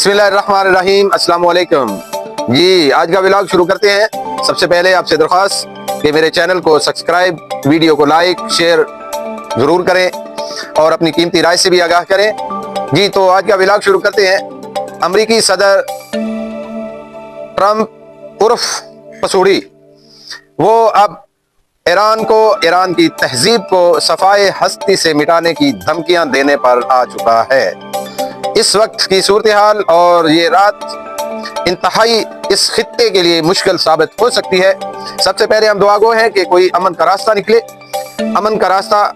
बिस्मिल्लाहिर्रहमानिर्रहीम, अस्सलाम वालेकुम जी। आज का व्लॉग शुरू करते हैं। सबसे पहले आपसे दरख्वास्त कि मेरे चैनल को सब्सक्राइब, वीडियो को लाइक शेयर ज़रूर करें और अपनी कीमती राय से भी आगाह करें जी। तो आज का व्लॉग शुरू करते हैं। अमरीकी सदर ट्रंप उर्फ पसूड़ी, वो अब ईरान को, ईरान की तहजीब को सफाए हस्ती से मिटाने की धमकियां देने पर आ चुका है। इस वक्त की सूरत हाल और ये रात इंतहाई इस खित्ते के लिए मुश्किल साबित हो सकती है। सबसे पहले हम दुआ गो हैं कि कोई अमन का रास्ता निकले। अमन का रास्ता,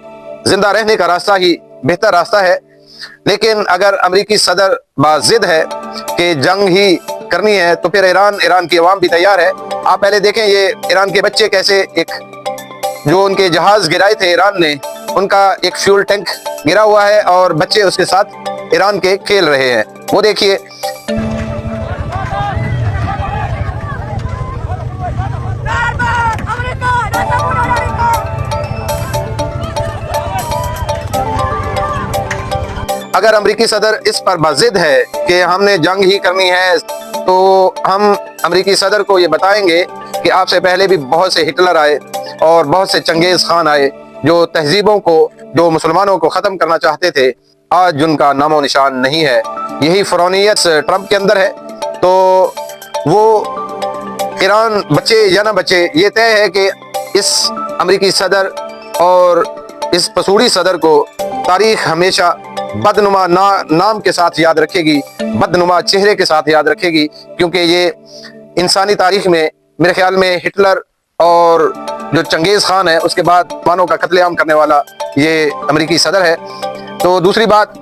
जिंदा रहने का रास्ता ही बेहतर रास्ता है। लेकिन अगर अमरीकी सदर बाजिद है कि जंग ही करनी है, तो फिर ईरान की अवाम भी तैयार है। आप पहले देखें ये ईरान के बच्चे कैसे, एक जो उनके जहाज गिराए थे ईरान ने, उनका एक फ्यूल टैंक गिरा हुआ है और बच्चे उसके साथ ईरान के खेल रहे हैं, वो देखिए। अगर अमरीकी सदर इस पर बाजिद है कि हमने जंग ही करनी है, तो हम अमरीकी सदर को ये बताएंगे कि आपसे पहले भी बहुत से हिटलर आए और बहुत से चंगेज खान आए जो तहजीबों को, जो मुसलमानों को ख़त्म करना चाहते थे। आज उनका नामो निशान नहीं है। यही फ़रौनियत ट्रंप के अंदर है। तो वो ईरान बचे या ना बचे, ये तय है कि इस अमरीकी सदर और इस पसूड़ी सदर को तारीख हमेशा बदनुमा नाम के साथ याद रखेगी, बदनुमा चेहरे के साथ याद रखेगी, क्योंकि ये इंसानी तारीख में मेरे ख्याल में हिटलर और जो चंगेज़ खान है उसके बाद मानव का कत्लेआम करने वाला ये अमरीकी सदर है। तो दूसरी बात,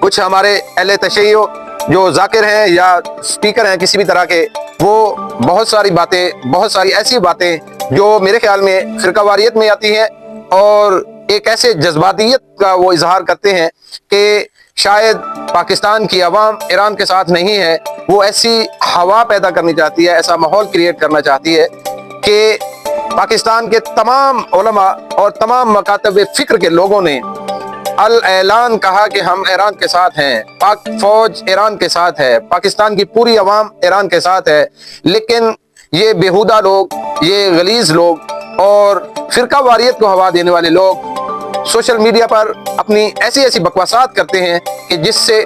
कुछ हमारे अहले तशय्यो जो जाकिर हैं या स्पीकर हैं किसी भी तरह के, वो बहुत सारी बातें, बहुत सारी ऐसी बातें जो मेरे ख्याल में फिरकावारियत में आती हैं और एक ऐसे जज्बातियत का वो इजहार करते हैं कि शायद पाकिस्तान की आवाम ईरान के साथ नहीं है। वो ऐसी हवा पैदा करनी चाहती है, ऐसा माहौल क्रिएट करना चाहती है कि पाकिस्तान के तमाम उलमा और तमाम मकातब फिक्र के लोगों ने अल ऐलान कहा कि हम ईरान के साथ हैं, पाक फौज ईरान के साथ है, पाकिस्तान की पूरी अवाम ईरान के साथ है। लेकिन ये बेहुदा लोग, ये गलीज लोग और फिरका वारियत को हवा देने वाले लोग सोशल मीडिया पर अपनी ऐसी ऐसी बकवासात करते हैं कि जिससे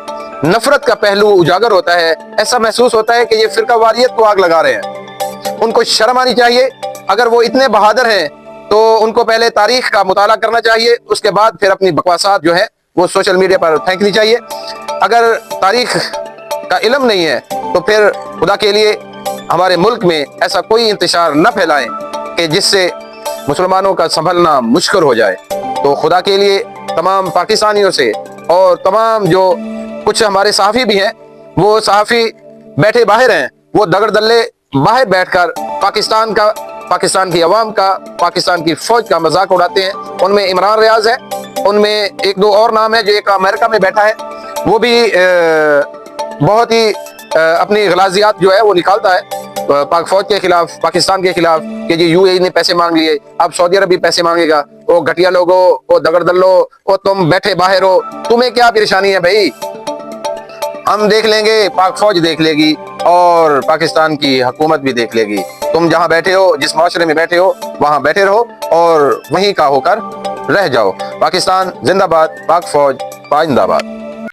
नफरत का पहलू उजागर होता है। ऐसा महसूस होता है कि ये फिरका वारियत को आग लगा रहे हैं। उनको शर्म आनी चाहिए। अगर वो इतने बहादुर हैं तो उनको पहले तारीख का मुताला करना चाहिए, उसके बाद फिर अपनी बकवासात जो है वो सोशल मीडिया पर फेंकनी चाहिए। अगर तारीख का इल्म नहीं है तो फिर खुदा के लिए हमारे मुल्क में ऐसा कोई इंतशार न फैलाएं कि जिससे मुसलमानों का संभलना मुश्किल हो जाए। तो खुदा के लिए तमाम पाकिस्तानियों से और तमाम जो कुछ हमारे सहाफ़ी भी हैं, वो सहाफ़ी बैठे बाहर हैं, वो दगड़ दल्ले बाहर बैठकर पाकिस्तान की आवाम का, पाकिस्तान की फौज का मजाक उड़ाते हैं। उनमें इमरान रियाज है, उनमें एक दो और नाम है, जो एक अमेरिका में बैठा है, वो भी बहुत ही अपनी गलाजियात जो है वो निकालता है पाक फौज के खिलाफ, पाकिस्तान के खिलाफ, कि जी यूएई ने पैसे मांग लिए, अब सऊदी अरब भी पैसे मांगेगा। वो घटिया लोगो, वो दगड़ दल्लो, वो तुम बैठे बाहर हो, तुम्हें क्या परेशानी है भाई? हम देख लेंगे, पाक फौज देख लेगी और पाकिस्तान की हुकूमत भी देख लेगी। तुम जहां बैठे हो, जिस माशरे में बैठे हो, वहां बैठे रहो और वहीं का होकर रह जाओ। पाकिस्तान जिंदाबाद, पाक फौज पाइंदाबाद।